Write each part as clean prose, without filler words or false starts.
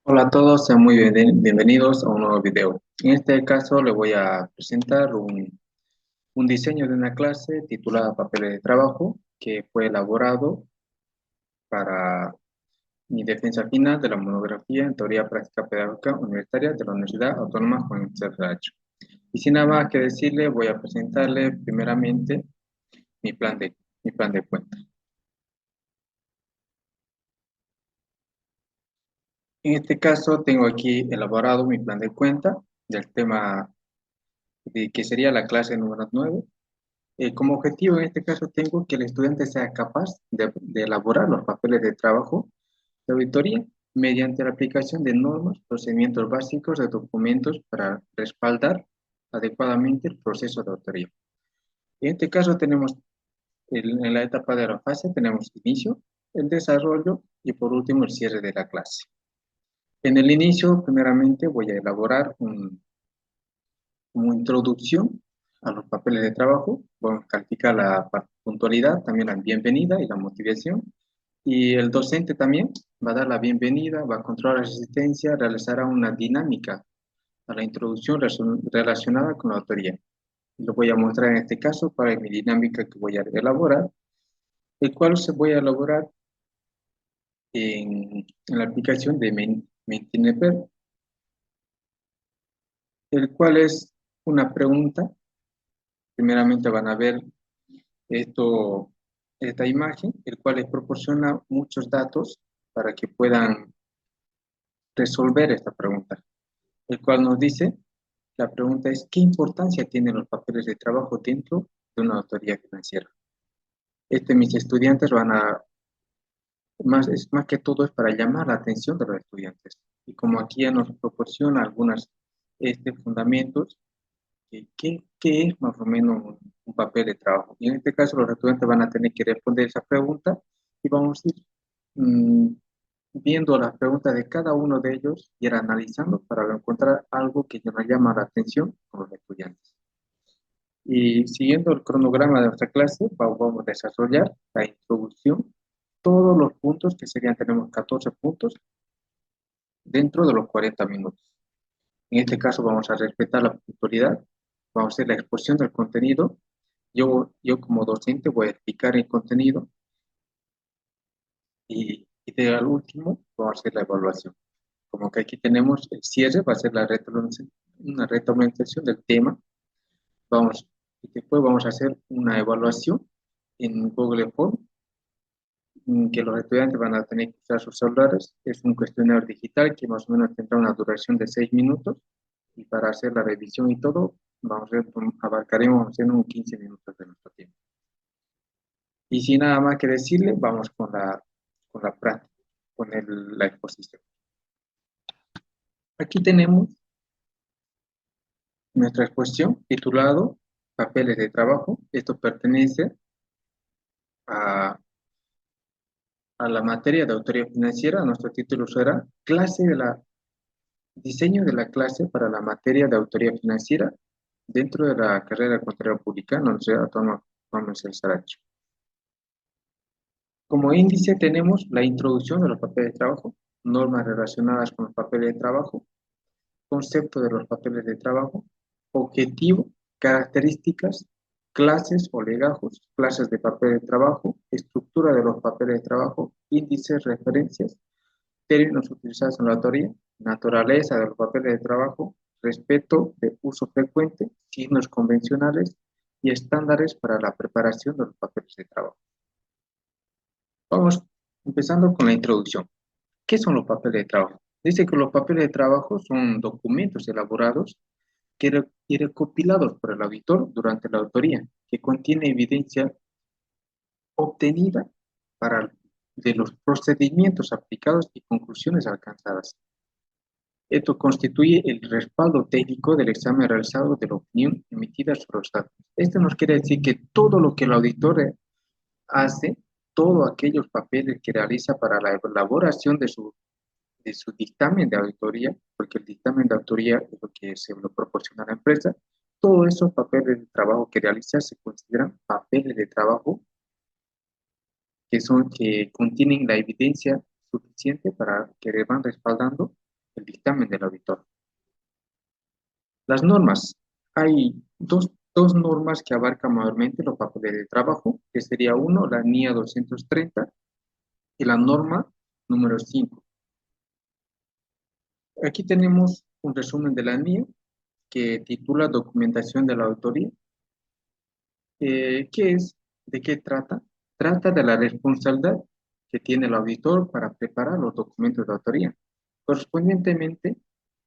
Hola a todos, sean muy bienvenidos a un nuevo video. En este caso le voy a presentar un diseño de una clase titulada Papeles de Trabajo que fue elaborado para mi defensa final de la monografía en Teoría Práctica Pedagógica Universitaria de la Universidad Autónoma Juan José Racho. Y sin nada más que decirle, voy a presentarle primeramente mi plan mi plan de cuenta. En este caso tengo aquí elaborado mi plan de cuenta del tema de que sería la clase número 9. Como objetivo en este caso tengo que el estudiante sea capaz de elaborar los papeles de trabajo de auditoría mediante la aplicación de normas, procedimientos básicos de documentos para respaldar adecuadamente el proceso de auditoría. En este caso tenemos en la etapa de la fase tenemos inicio, el desarrollo y por último el cierre de la clase. En el inicio, primeramente voy a elaborar como introducción a los papeles de trabajo. Vamos a calificar la puntualidad, también la bienvenida y la motivación. Y el docente también va a dar la bienvenida, va a controlar la asistencia, realizará una dinámica a la introducción relacionada con la autoría. Lo voy a mostrar en este caso para mi dinámica que voy a elaborar, el cual se voy a elaborar en la aplicación de Mentineper, el cual es una pregunta. Primeramente van a ver esto, esta imagen, el cual les proporciona muchos datos para que puedan resolver esta pregunta, el cual nos dice, la pregunta es, ¿qué importancia tienen los papeles de trabajo dentro de una auditoría financiera? Mis estudiantes van a, más que todo es para llamar la atención de los estudiantes. Y como aquí ya nos proporciona algunos fundamentos, ¿qué es más o menos un papel de trabajo? Y en este caso los estudiantes van a tener que responder esa pregunta y vamos a ir mm, viendo las preguntas de cada uno de ellos y ir analizando para encontrar algo que nos llama la atención con los estudiantes. Y siguiendo el cronograma de nuestra clase, vamos a desarrollar la introducción, todos los puntos que serían, tenemos 14 puntos dentro de los 40 minutos. En este caso vamos a respetar la puntualidad, vamos a hacer la exposición del contenido. Yo como docente voy a explicar el contenido y al último vamos a hacer la evaluación. Como que aquí tenemos el cierre, va a ser una retroalimentación del tema. Vamos, y después vamos a hacer una evaluación en Google Form, que los estudiantes van a tener que usar sus celulares. Es un cuestionario digital que más o menos tendrá una duración de 6 minutos. Y para hacer la revisión y todo, abarcaremos en un 15 minutos de nuestro tiempo. Y sin nada más que decirle, vamos con la práctica, la exposición. Aquí tenemos nuestra exposición titulado Papeles de trabajo. Esto pertenece a, a la materia de autoría financiera. Nuestro título será Diseño de la clase para la materia de autoría financiera dentro de la carrera de Contaduría Pública en la Universidad Autónoma Juan Manuel Saracho. Como índice tenemos la introducción de los papeles de trabajo, normas relacionadas con los papeles de trabajo, concepto de los papeles de trabajo, objetivo, características, clases o legajos, clases de papel de trabajo, estructura de los papeles de trabajo, índices, referencias, términos utilizados en la autoría, naturaleza de los papeles de trabajo, respeto de uso frecuente, signos convencionales y estándares para la preparación de los papeles de trabajo. Vamos empezando con la introducción. ¿Qué son los papeles de trabajo? Dice que los papeles de trabajo son documentos elaborados y recopilados por el auditor durante la auditoría, que contiene evidencia obtenida de los procedimientos aplicados y conclusiones alcanzadas. Esto constituye el respaldo técnico del examen realizado de la opinión emitida sobre los datos. Esto nos quiere decir que todo lo que el auditor hace, todos aquellos papeles que realiza para la elaboración de su dictamen de auditoría, porque el dictamen de auditoría es lo que se lo proporciona a la empresa, todos esos papeles de trabajo que realiza se consideran papeles de trabajo que contienen la evidencia suficiente para que le van respaldando el dictamen del auditor. Las normas. Hay dos normas que abarcan mayormente los papeles de trabajo, que sería uno, la NIA 230 y la norma número 5. Aquí tenemos un resumen de la NIA que titula Documentación de la Autoría. ¿Qué es? ¿De qué trata? Trata de la responsabilidad que tiene el auditor para preparar los documentos de autoría, correspondientemente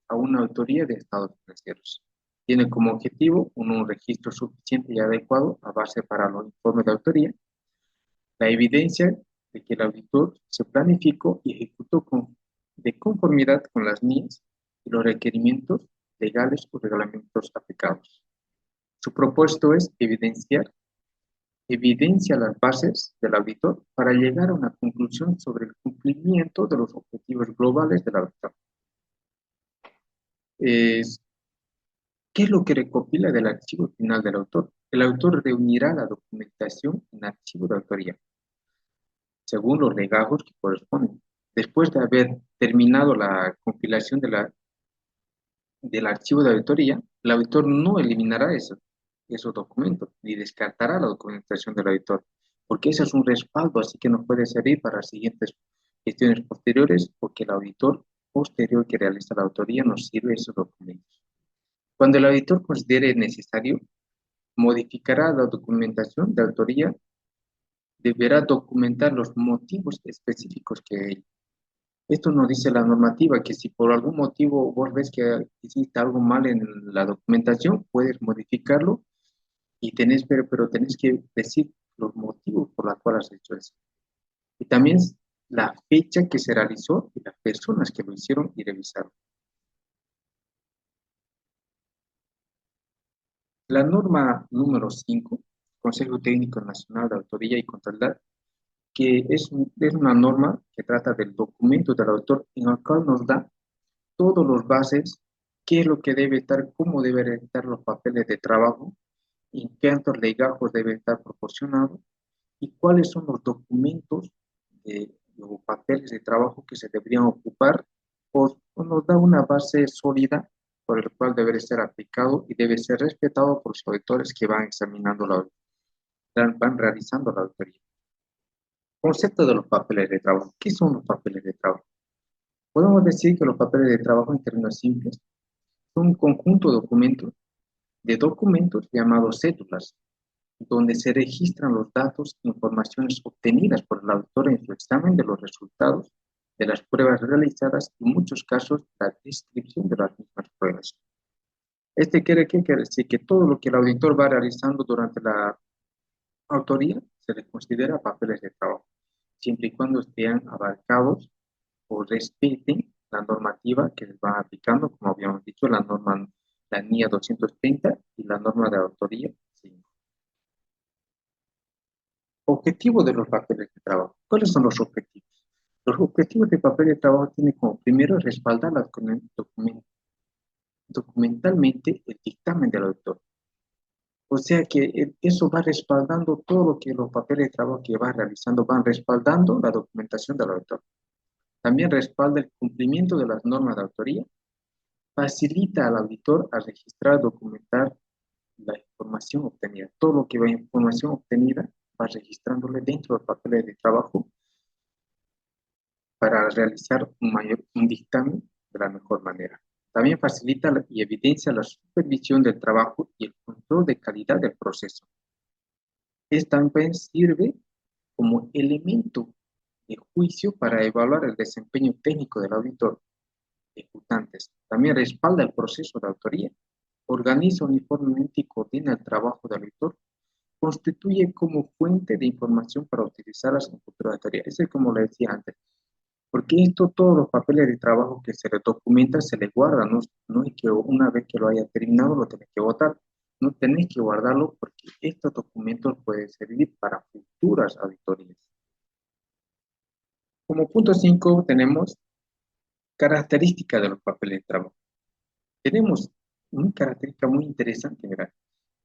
a una autoría de estados financieros. Tiene como objetivo un registro suficiente y adecuado a base para los informes de autoría, la evidencia de que el auditor se planificó y ejecutó de conformidad con las NIES y los requerimientos legales o reglamentos aplicados. Su propósito es evidencia las bases del auditor para llegar a una conclusión sobre el cumplimiento de los objetivos globales del auditor. Es, ¿Qué es lo que recopila del archivo final del autor? El autor reunirá la documentación en archivo de autoría, según los legajos que corresponden. Después de haber terminado la compilación del archivo de auditoría, el auditor no eliminará esos documentos ni descartará la documentación del auditor, porque ese es un respaldo, así que nos puede servir para siguientes gestiones posteriores, porque el auditor posterior que realiza la auditoría nos sirve esos documentos. Cuando el auditor considere necesario, modificará la documentación de autoría, deberá documentar los motivos específicos que esto nos dice la normativa, que si por algún motivo vos ves que hiciste algo mal en la documentación, puedes modificarlo y pero tenés que decir los motivos por los cuales has hecho eso. Y también la fecha que se realizó y las personas que lo hicieron y revisaron. La norma número 5, Consejo Técnico Nacional de Autoría y Contabilidad, que es una norma que trata del documento del autor, en el cual nos da todos los bases, qué es lo que debe estar, cómo deben estar los papeles de trabajo, en qué tantos legajos deben estar proporcionados y cuáles son los documentos o papeles de trabajo que se deberían ocupar, o nos da una base sólida por el cual debe ser aplicado y debe ser respetado por los auditores que van examinando van realizando la auditoría. Concepto de los papeles de trabajo. ¿Qué son los papeles de trabajo? Podemos decir que los papeles de trabajo en términos simples son un conjunto de documentos llamados cédulas, donde se registran los datos e informaciones obtenidas por el autor en su examen de los resultados de las pruebas realizadas y en muchos casos la descripción de las mismas pruebas. Quiere decir que todo lo que el auditor va realizando durante la autoría se le considera papeles de trabajo, siempre y cuando estén abarcados o respeten la normativa que les va aplicando, como habíamos dicho, la NIA 230 y la norma de autoría 5. Objetivo de los papeles de trabajo. ¿Cuáles son los objetivos? Los objetivos de papel de trabajo tienen como primero respaldar documentalmente el dictamen del autor. O sea que eso va respaldando todo lo que los papeles de trabajo que va realizando, van respaldando la documentación del autor. También respalda el cumplimiento de las normas de autoría, facilita al auditor a registrar, documentar la información obtenida. Todo lo que va información obtenida va registrándole dentro del papel de trabajo para realizar un dictamen de la mejor manera. También facilita y evidencia la supervisión del trabajo y el control de calidad del proceso. También sirve como elemento de juicio para evaluar el desempeño técnico del auditor ejecutantes. También respalda el proceso de autoría, organiza uniformemente y coordina el trabajo del auditor, constituye como fuente de información para utilizarlas en futura autoría. Eso es como le decía antes, porque todos los papeles de trabajo que se le documenta, se le guarda, no es que una vez que lo haya terminado lo tenés que votar, no tenés que guardarlo porque estos documentos pueden servir para futuras auditorías. Como punto 5 tenemos características de los papeles de trabajo. Tenemos una característica muy interesante, ¿verdad?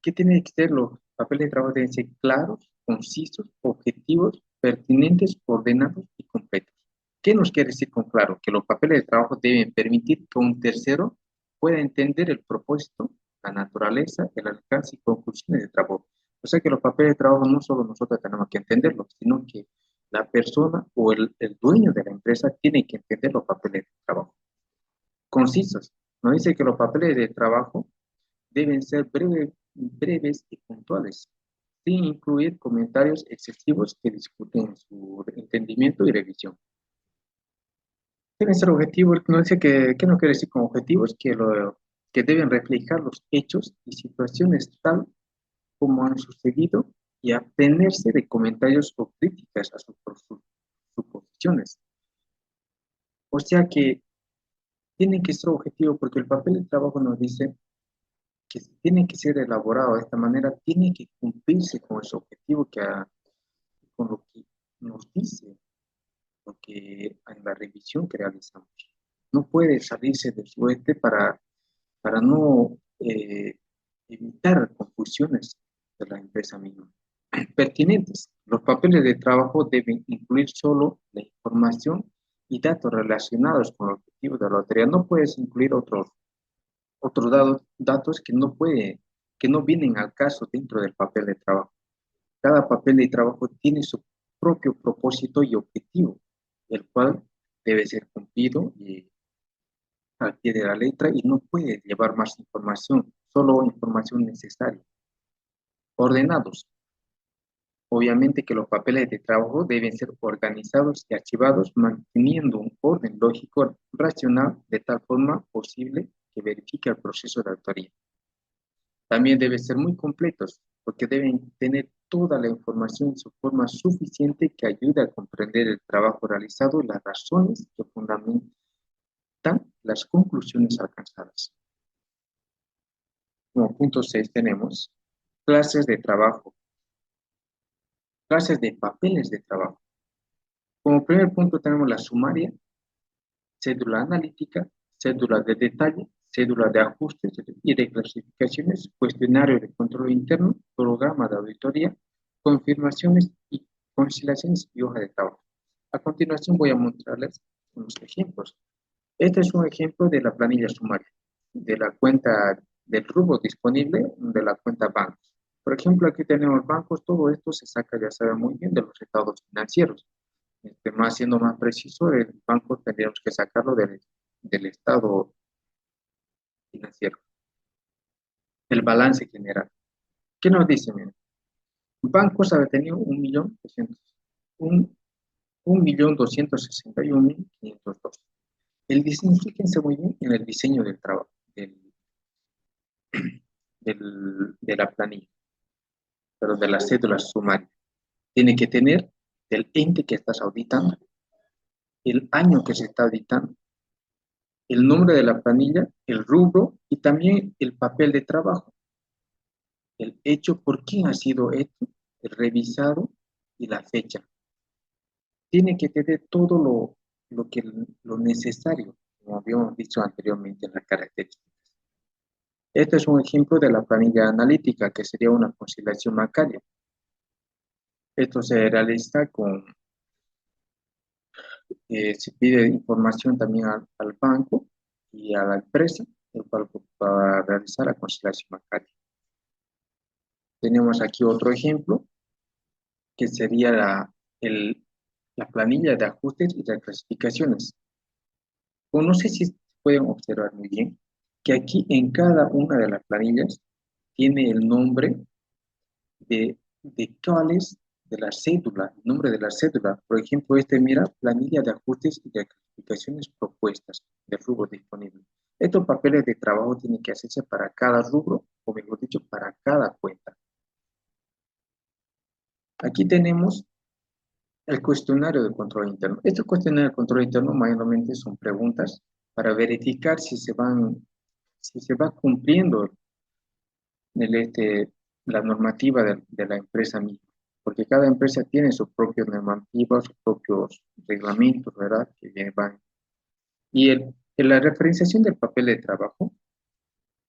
Que tienen que ser los papeles de trabajo, deben ser claros, concisos, objetivos, pertinentes, ordenados y completos. ¿Qué nos quiere decir con claro? Que los papeles de trabajo deben permitir que un tercero pueda entender el propósito, la naturaleza, el alcance y conclusiones de trabajo. O sea que los papeles de trabajo no solo nosotros tenemos que entenderlos, sino que la persona o el dueño de la empresa tiene que entender los papeles de trabajo. Concisos. Nos dice que los papeles de trabajo deben ser breves y puntuales, sin incluir comentarios excesivos que discuten su entendimiento y revisión. Deben ser objetivos, no dice ¿qué no quiere decir con objetivos? Que deben reflejar los hechos y situaciones tal como han sucedido y abstenerse de comentarios o críticas a sus suposiciones. O sea que tienen que ser objetivos porque el papel de trabajo nos dice que tiene que ser elaborado de esta manera, tiene que cumplirse con ese objetivo con lo que nos dice, lo que en la revisión que realizamos. No puede salirse del suete para no evitar confusiones de la empresa misma. Pertinentes. Los papeles de trabajo deben incluir solo la información y datos relacionados con el objetivo de la lotería. No puedes incluir otros datos que no vienen al caso dentro del papel de trabajo. Cada papel de trabajo tiene su propio propósito y objetivo, el cual debe ser cumplido al pie de la letra y no puede llevar más información, solo información necesaria. Ordenados. Obviamente que los papeles de trabajo deben ser organizados y archivados manteniendo un orden lógico racional de tal forma posible que verifique el proceso de autoría. También deben ser muy completos porque deben tener toda la información en su forma suficiente que ayude a comprender el trabajo realizado y las razones que fundamentan las conclusiones alcanzadas. Como punto 6 tenemos clases de trabajo, clases de papeles de trabajo. Como primer punto tenemos la sumaria, cédula analítica, cédula de detalle, cédula de ajustes y de clasificaciones, cuestionario de control interno, programa de auditoría, confirmaciones y conciliaciones y hoja de trabajo. A continuación voy a mostrarles unos ejemplos. Este es un ejemplo de la planilla sumaria, de la cuenta del rubro disponible de la cuenta bancos. Por ejemplo, aquí tenemos bancos, todo esto se saca, ya saben muy bien, de los estados financieros. Más siendo más preciso, el banco tendríamos que sacarlo del estado financiero, el balance general. ¿Qué nos dice? Miren? Bancos ha tenido 1.261.502. El diseño, fíjense muy bien en el diseño del trabajo, de la planilla, pero de las cédulas sumarias. Tiene que tener el ente que estás auditando, el año que se está auditando, el nombre de la planilla, el rubro y también el papel de trabajo, el hecho por quién ha sido hecho, el revisado y la fecha. Tiene que tener todo lo necesario, como habíamos dicho anteriormente en las características. Este es un ejemplo de la planilla analítica, que sería una conciliación bancaria. Esto se realiza se pide información también al banco y a la empresa, el cual para realizar la conciliación bancaria. Tenemos aquí otro ejemplo, que sería la planilla de ajustes y de clasificaciones. O no sé si pueden observar muy bien que aquí en cada una de las planillas tiene el nombre de cuáles de la cédula, el nombre de la cédula. Por ejemplo, mira, planilla de ajustes y de clasificaciones propuestas de rubro disponible. Estos papeles de trabajo tienen que hacerse para cada rubro, o mejor dicho, para cada cuenta. Aquí tenemos el cuestionario de control interno. Este cuestionario de control interno mayormente son preguntas para verificar si se va cumpliendo la normativa de la empresa misma, porque cada empresa tiene su propia normativa, sus propios reglamentos, ¿verdad? Que van. Y la referenciación del papel de trabajo,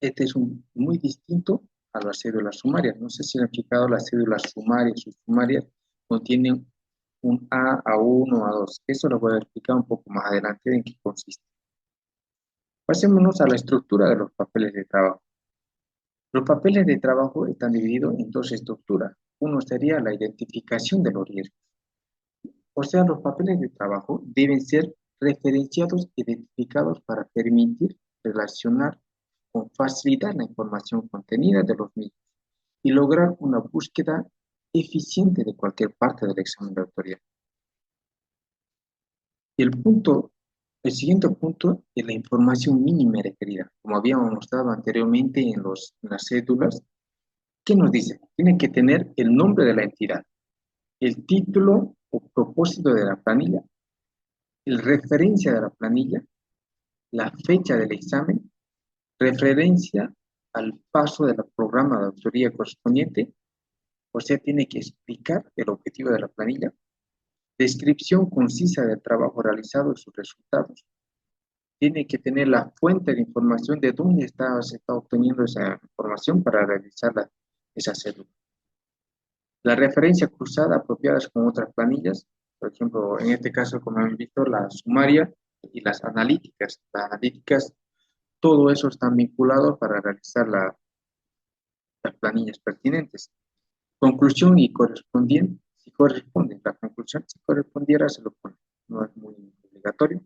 es muy distinto a las cédulas sumarias. No sé si han fijado, las cédulas sumarias, sus sumarias contienen un A1, A2. Eso lo voy a explicar un poco más adelante en qué consiste. Pasémonos a la estructura de los papeles de trabajo. Los papeles de trabajo están divididos en dos estructuras. Uno sería la identificación de los riesgos. O sea, los papeles de trabajo deben ser referenciados e identificados para permitir relacionar con facilidad la información contenida de los mismos y lograr una búsqueda eficiente de cualquier parte del examen de autoría. Y el siguiente punto es la información mínima requerida. Como habíamos mostrado anteriormente en las cédulas, ¿qué nos dice? Tiene que tener el nombre de la entidad, el título o propósito de la planilla, el referencia de la planilla, la fecha del examen, referencia al paso del programa de autoría correspondiente, o sea, tiene que explicar el objetivo de la planilla, descripción concisa del trabajo realizado y sus resultados, tiene que tener la fuente de información de dónde se está obteniendo esa información para realizar esa cédula. La referencia cruzada apropiadas con otras planillas, por ejemplo, en este caso, como hemos visto, la sumaria y las analíticas. Las analíticas, todo eso están vinculados para realizar las planillas pertinentes. Conclusión y correspondiente, si corresponde, la conclusión, si correspondiera, se lo pone, no es muy obligatorio.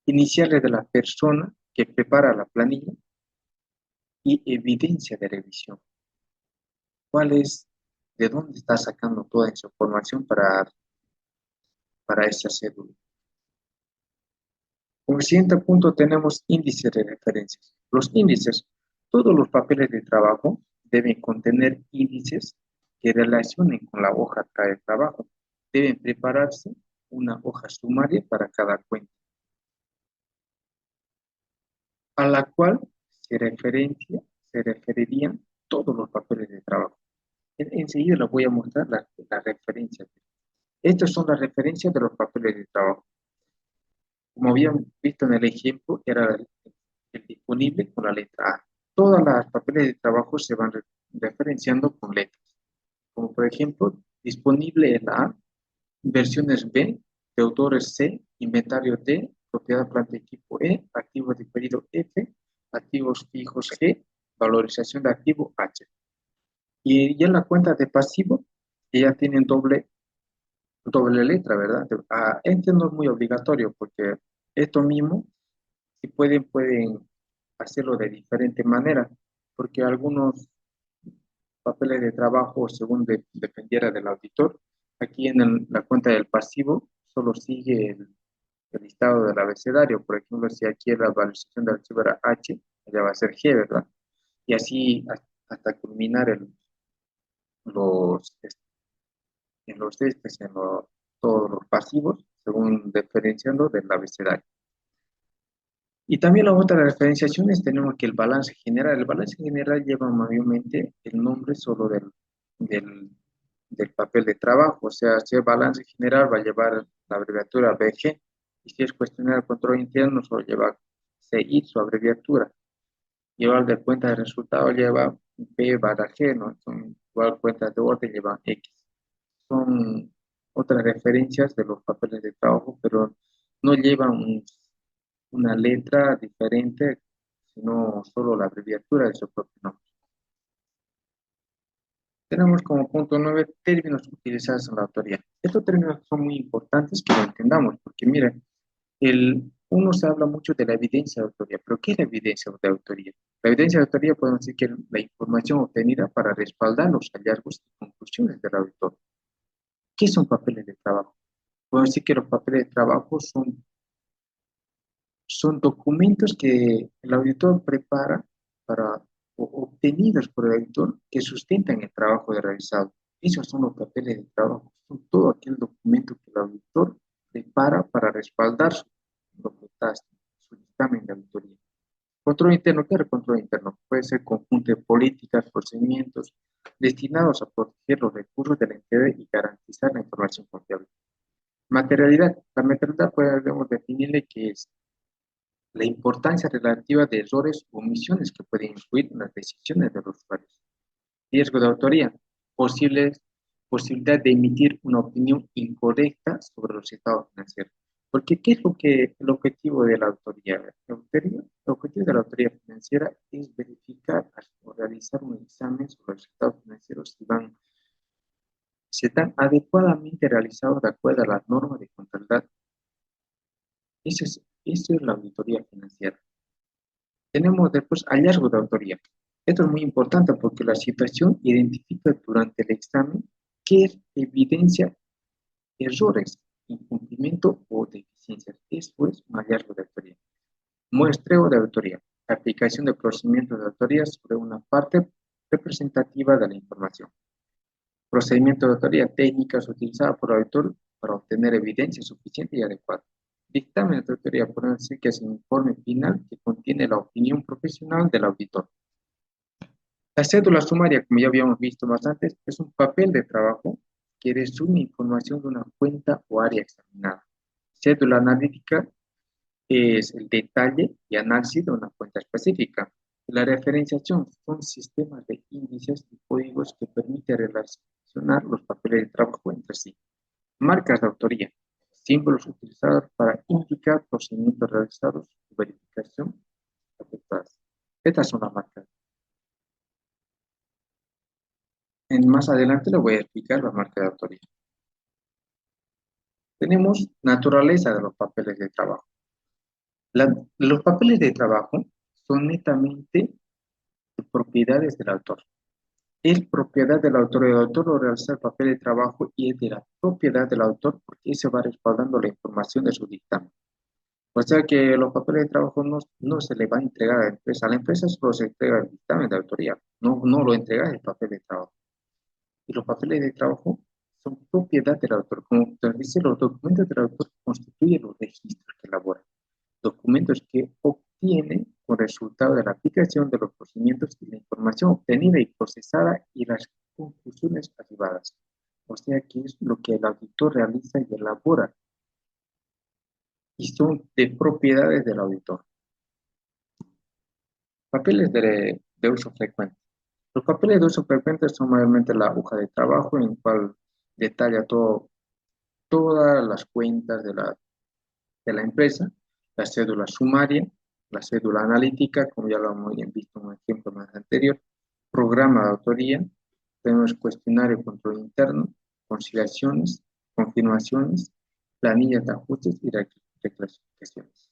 Iniciales de la persona que prepara la planilla y evidencia de revisión. ¿Cuál es, de dónde está sacando toda esa información para esa cédula? Como siguiente punto tenemos índices de referencias. Los índices, todos los papeles de trabajo deben contener índices que relacionen con la hoja de trabajo. Deben prepararse una hoja sumaria para cada cuenta, a la cual se referirían todos los papeles de trabajo. Enseguida les voy a mostrar las referencias. Estas son las referencias de los papeles de trabajo. Como habían visto en el ejemplo, era el disponible con la letra A. Todas las papeles de trabajo se van referenciando con letras. Como por ejemplo, disponible en la A, versiones B, deudores C, inventario D, propiedad planta equipo E, activo diferido F, activos fijos G, valorización de activo H. Y ya en la cuenta de pasivo, que ya tienen doble letra, ¿verdad? Este no es muy obligatorio porque esto mismo, si pueden hacerlo de diferente manera, porque algunos papeles de trabajo, según dependiera del auditor, aquí en la cuenta del pasivo solo sigue el listado del abecedario. Por ejemplo, si aquí la valorización del archivo era H, allá va a ser G, ¿verdad? Y así hasta culminar los, en los testes, todos los pasivos, según diferenciando del abecedario. Y también las otras referenciaciones tenemos que el balance general lleva mayormente el nombre solo del, del papel de trabajo, o sea, si es balance general va a llevar la abreviatura BG, y si es cuestionario de control interno solo lleva CI, su abreviatura. Igual de cuenta de resultado lleva P barra G, ¿no? Igual cuentas de orden llevan X. Son otras referencias de los papeles de trabajo, pero no llevan una letra diferente, sino solo la abreviatura de su propio nombre. Tenemos como punto 9 términos utilizados en la autoría. Estos términos son muy importantes que lo entendamos, porque miren, uno se habla mucho de la evidencia de autoría, pero ¿qué es la evidencia de autoría? La evidencia de autoría podemos decir que es la información obtenida para respaldar los hallazgos y conclusiones del auditor. ¿Qué son papeles de trabajo? Podemos decir que los papeles de trabajo son documentos que el auditor prepara obtenidos por el auditor que sustentan el trabajo de realizado. Esos son los papeles de trabajo, son todo aquel documento que el auditor prepara para respaldar lo que está, su dictamen de auditoría. Control interno, ¿qué es el control interno? Puede ser conjunto de políticas, procedimientos destinados a proteger los recursos de la entidad y garantizar la información confiable. Materialidad. La materialidad podemos definirle que es la importancia relativa de errores o omisiones que pueden influir en las decisiones de los usuarios. Riesgo de autoría, posibles posibilidad de emitir una opinión incorrecta sobre los estados financieros. Porque, ¿qué es lo que el objetivo de la autoría? El objetivo de la autoría financiera es verificar o realizar un examen sobre los estados financieros si están adecuadamente realizados de acuerdo a las normas de contabilidad. Eso es la auditoría financiera. Tenemos después hallazgo de autoría. Esto es muy importante porque la situación identifica durante el examen qué evidencia errores, incumplimiento o deficiencias. Eso es un hallazgo de autoría. Muestreo de autoría. Aplicación de procedimientos de autoría sobre una parte representativa de la información. Procedimiento de autoría. Técnicas utilizadas por el auditor para obtener evidencia suficiente y adecuada. Dictamen de autoría. Por decir que es un informe final que contiene la opinión profesional del auditor. La cédula sumaria, como ya habíamos visto más antes, es un papel de trabajo que resume información de una cuenta o área examinada. Cédula analítica es el detalle y análisis de una cuenta específica. La referenciación son sistemas de índices y códigos que permiten relacionar los papeles de trabajo entre sí. Marcas de autoría, símbolos utilizados para indicar procedimientos realizados y verificación efectuadas. Estas son las marcas. Más adelante le voy a explicar la marca de autoría. Tenemos naturaleza de los papeles de trabajo. Los papeles de trabajo son netamente propiedades del autor. Es propiedad del autor. El autor lo realiza el papel de trabajo y es de la propiedad del autor porque se va respaldando la información de su dictamen. O sea que los papeles de trabajo no se le va a entregar a la empresa. A la empresa solo se entrega el dictamen de autoría. No lo entrega el papel de trabajo. Y los papeles de trabajo son propiedad del autor. Como usted dice, los documentos del autor constituyen los registros que elabora. Documentos que obtiene como resultado de la aplicación de los procedimientos y la información obtenida y procesada y las conclusiones arribadas. O sea que es lo que el auditor realiza y elabora y son de propiedades del auditor. Papeles de uso frecuente. Los papeles de uso frecuente son mayormente la hoja de trabajo en cual detalla todas las cuentas de la empresa, la cédula sumaria, la cédula analítica, como ya lo hemos visto en un ejemplo más anterior, programa de autoría, tenemos cuestionario de control interno, conciliaciones, confirmaciones, planillas de ajustes y reclasificaciones.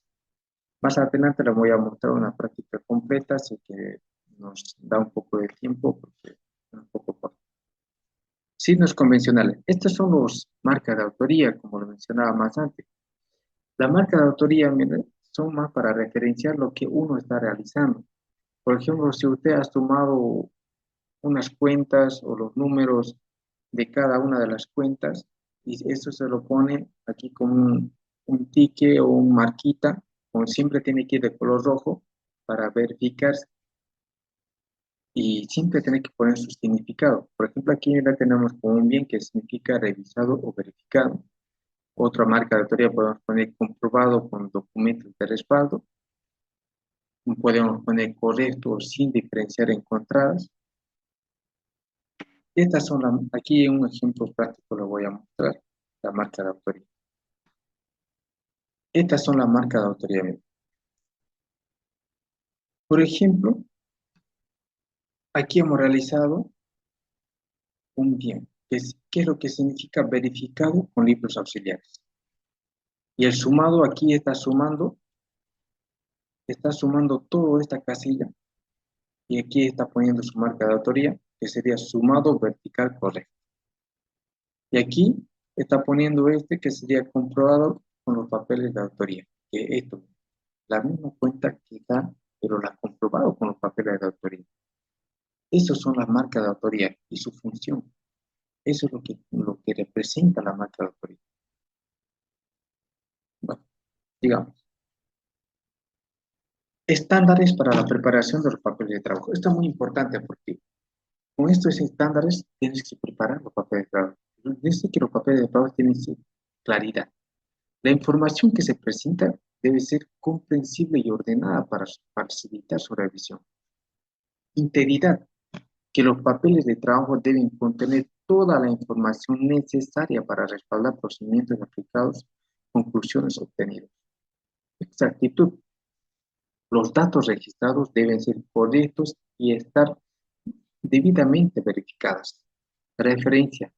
Más adelante les voy a mostrar una práctica completa, así que nos da un poco de tiempo porque es un poco corto. Signos convencionales. Estas son las marcas de autoría, como lo mencionaba más antes. La marca de autoría son más para referenciar lo que uno está realizando. Por ejemplo, si usted ha tomado unas cuentas o los números de cada una de las cuentas y eso se lo pone aquí con un ticket o un marquita, como siempre tiene que ir de color rojo para verificar y siempre tiene que poner su significado. Por ejemplo, aquí ya tenemos como un bien que significa revisado o verificado. Otra marca de autoría podemos poner comprobado con documentos de respaldo. Podemos poner correcto o sin diferenciar encontradas. Estas son aquí un ejemplo práctico lo voy a mostrar, la marca de autoría. Estas son las marcas de autoría. Por ejemplo, aquí hemos realizado un bien, ¿qué es lo que significa verificado con libros auxiliares? Y el sumado aquí está sumando toda esta casilla y aquí está poniendo su marca de autoría, que sería sumado vertical correcto. Y aquí está poniendo que sería comprobado con los papeles de autoría, que esto, la misma cuenta que da, pero la ha comprobado con los papeles de autoría. Esas son las marcas de autoría y su función. Eso es lo que representa la marca de autoría. Bueno, digamos. Estándares para la preparación de los papeles de trabajo. Esto es muy importante porque con estos estándares tienes que preparar los papeles de trabajo. Dice que los papeles de trabajo tienen claridad. La información que se presenta debe ser comprensible y ordenada para facilitar su revisión. Integridad, que los papeles de trabajo deben contener toda la información necesaria para respaldar procedimientos aplicados, conclusiones obtenidas. Exactitud. Los datos registrados deben ser correctos y estar debidamente verificadas. Referencia.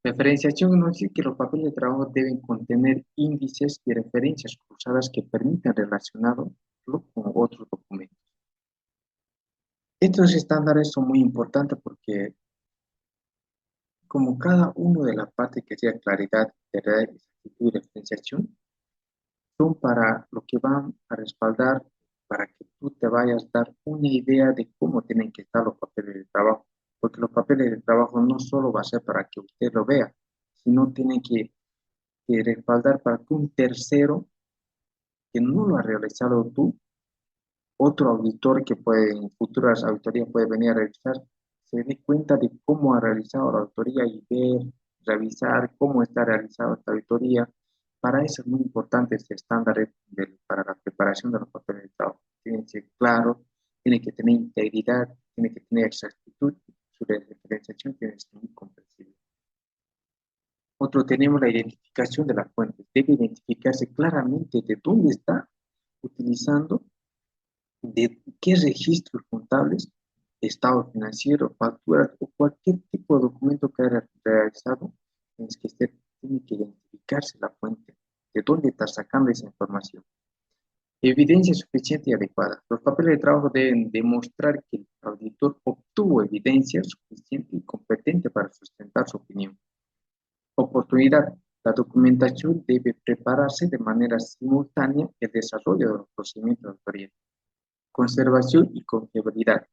Referenciación no dice que los papeles de trabajo deben contener índices y referencias cruzadas que permitan relacionarlo con otros documentos. Estos estándares son muy importantes porque como cada uno de las partes que sea claridad, verdad, exactitud y referenciación, son para lo que van a respaldar para que tú te vayas a dar una idea de cómo tienen que estar los papeles de trabajo. Porque los papeles de trabajo no solo va a ser para que usted lo vea, sino tienen que respaldar para que un tercero que no lo ha realizado tú, otro auditor que puede en futuras auditorías puede venir a revisar, se dé cuenta de cómo ha realizado la auditoría y ver, revisar cómo está realizada esta auditoría. Para eso es muy importante este estándar para la preparación de los papeles de trabajo. Tiene que ser claro, tiene que tener integridad, tiene que tener exactitud, su diferenciación tiene que ser muy comprensible. Otro, tenemos la identificación de las fuentes. Debe identificarse claramente de dónde está utilizando, de qué registros contables, estado financiero, facturas o cualquier tipo de documento que haya realizado, tiene que identificarse la fuente, de dónde está sacando esa información. Evidencia suficiente y adecuada. Los papeles de trabajo deben demostrar que el auditor obtuvo evidencia suficiente y competente para sustentar su opinión. Oportunidad. La documentación debe prepararse de manera simultánea el desarrollo de los procedimientos de auditoría. Conservación y confiabilidad.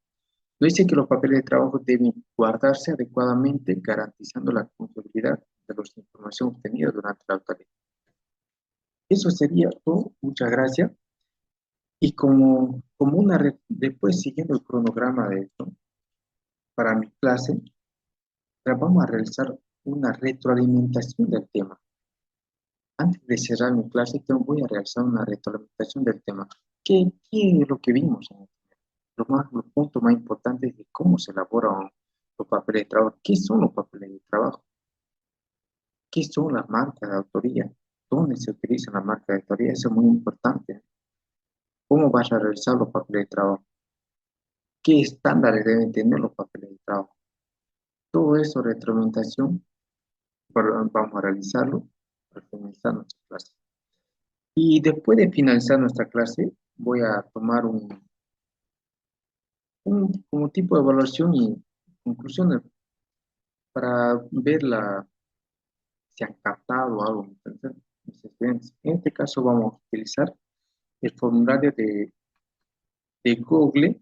No dice que los papeles de trabajo deben guardarse adecuadamente, garantizando la confiabilidad de la información obtenida durante la auditoría. Eso sería todo. Muchas gracias. Y después siguiendo el cronograma de esto, para mi clase, vamos a realizar una retroalimentación del tema. Antes de cerrar mi clase, voy a realizar una retroalimentación del tema. ¿Qué es lo que vimos en el tema? Los puntos más importantes de cómo se elaboran los papeles de trabajo. ¿Qué son los papeles de trabajo? ¿Qué son las marcas de autoría? ¿Dónde se utilizan las marcas de autoría? Eso es muy importante. ¿Cómo vas a realizar los papeles de trabajo? ¿Qué estándares deben tener los papeles de trabajo? Todo eso, retroalimentación, vamos a realizarlo para finalizar nuestra clase. Y después de finalizar nuestra clase, voy a tomar como tipo de evaluación y conclusiones para ver si han captado algo mis estudiantes. En este caso vamos a utilizar el formulario de Google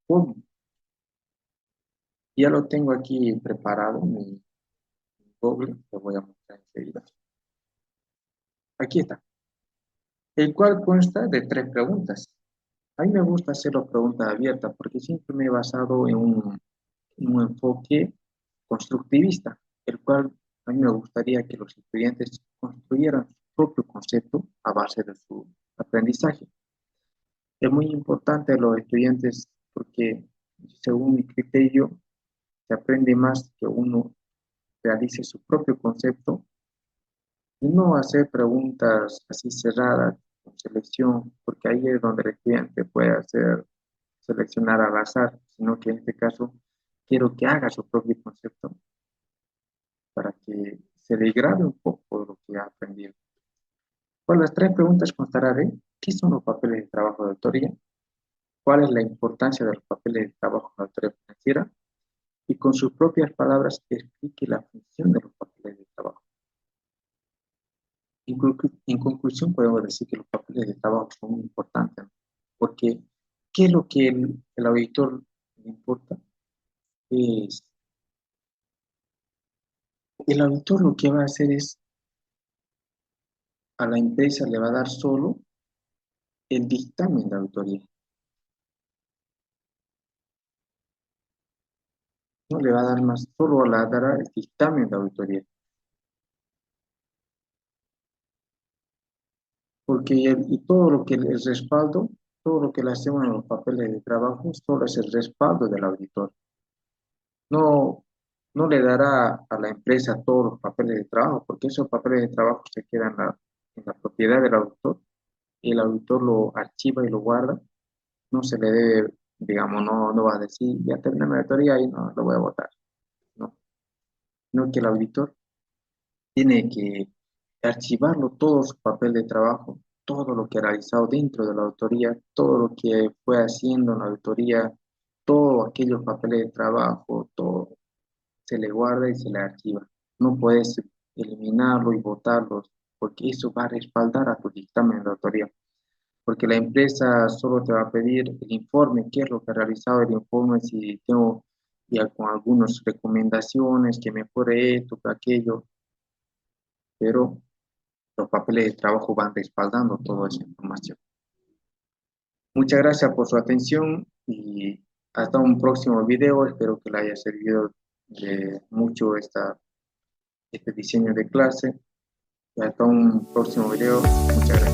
Form. Ya lo tengo aquí preparado, mi Google, lo voy a mostrar enseguida. Aquí está, el cual consta de 3 preguntas. A mí me gusta hacer las preguntas abiertas porque siempre me he basado en un enfoque constructivista, el cual a mí me gustaría que los estudiantes construyeran su propio concepto a base de su aprendizaje. Es muy importante a los estudiantes porque, según mi criterio, se aprende más que uno realice su propio concepto y no hacer preguntas así cerradas con selección, porque ahí es donde el estudiante puede seleccionar al azar, sino que en este caso quiero que haga su propio concepto para que se le grabe un poco lo que ha aprendido. Con las 3 preguntas constará de qué son los papeles de trabajo de autoría, cuál es la importancia de los papeles de trabajo de autoría financiera y con sus propias palabras explique la función de los papeles de trabajo. En conclusión, podemos decir que los papeles de trabajo son muy importantes, ¿no? Porque ¿qué es lo que el auditor le importa? Es, el auditor lo que va a hacer es, a la empresa le va a dar solo el dictamen de auditoría. No le va a dar más, solo le dará el dictamen de auditoría. Porque y todo lo que el respaldo, todo lo que le hacemos en los papeles de trabajo, solo es el respaldo del auditor. No, no le dará a la empresa todos los papeles de trabajo, porque esos papeles de trabajo se quedan en la propiedad del auditor, y el auditor lo archiva y lo guarda. No se le debe, digamos, no va a decir, ya terminé mi auditoría y no lo voy a votar. No, no que el auditor tiene que archivarlo todo su papel de trabajo, todo lo que ha realizado dentro de la auditoría, todo lo que fue haciendo en la auditoría, todos aquellos papeles de trabajo, todo se le guarda y se le archiva. No puedes eliminarlo y votarlo, porque eso va a respaldar a tu dictamen de auditoría. Porque la empresa solo te va a pedir el informe, qué es lo que ha realizado el informe, si tengo ya con algunas recomendaciones, que mejore esto, que aquello, pero los papeles de trabajo van respaldando toda esa información. Muchas gracias por su atención y hasta un próximo video. Espero que le haya servido de mucho este diseño de clase. Y hasta un próximo video. Muchas gracias.